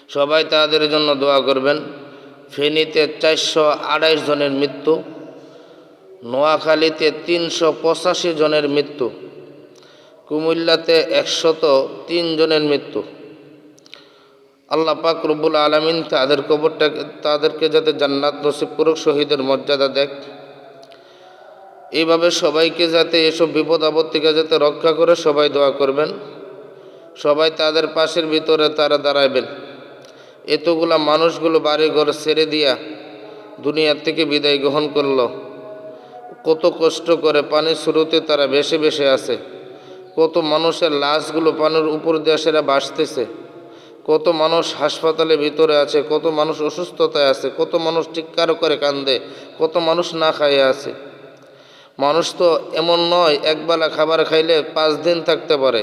সবাই তাদের জন্য দোয়া করবেন। ফেনীতে 428 জনের মৃত্যু, নোয়াখালীতে 385 জনের মৃত্যু, কুমিল্লাতে 103 জনের মৃত্যু। আল্লাহ পাক রব্বুল আলামিন তাদেরকে যাতে জান্নাত নসিব করুক, শহীদের মর্যাদা দেখ। এইভাবে সবাইকে যাতে এসব বিপদ আপদ থেকে যাতে রক্ষা করে সবাই দোয়া করবেন। সবাই তাদের পাশের ভিতরে তারা দাঁড়াবেন। এতগুলা মানুষগুলো বাড়ি ঘর ছেড়ে দিয়া দুনিয়ার থেকে বিদায় গ্রহণ করলো। কত কষ্ট করে পানির স্রোতে তারা ভেসে ভেসে আছে। কত মানুষের লাশগুলো পানির উপর দিয়ে সেরা ভাসতেছে। কত মানুষ হাসপাতালের ভিতরে আছে, কত মানুষ অসুস্থতায় আছে, কত মানুষ চিৎকার করে কান্দে, কত মানুষ না খাইয়ে আছে। মানুষ তো এমন নয় একবেলা খাবার খাইলে 5 দিন থাকতে পারে।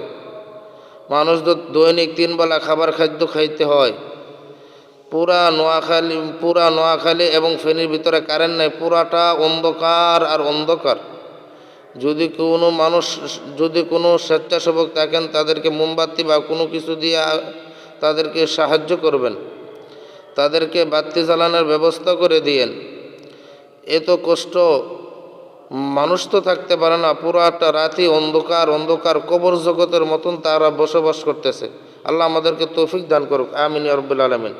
মানুষ তো দৈনিক 3 বেলা খাদ্য খাইতে হয়। পুরা নোয়াখালী এবং ফেনীর ভিতরে কারেন্ট নাই, পুরাটা অন্ধকার আর অন্ধকার। যদি কোনো স্বেচ্ছাসেবক থাকেন তাদেরকে মোমবাতি বা কোনো কিছু দিয়ে তাদেরকে সাহায্য করবেন, তাদেরকে বাতি জ্বালানোর ব্যবস্থা করে দিয়েন। এত কষ্ট মানুষ তো থাকতে পারে না, পুরাটা রাতি অন্ধকার কবর জগতের মতন তারা বসবাস করতেছে। আল্লাহ আমাদেরকে তৌফিক দান করুক, আমিন ইয়া রাব্বুল আলামিন।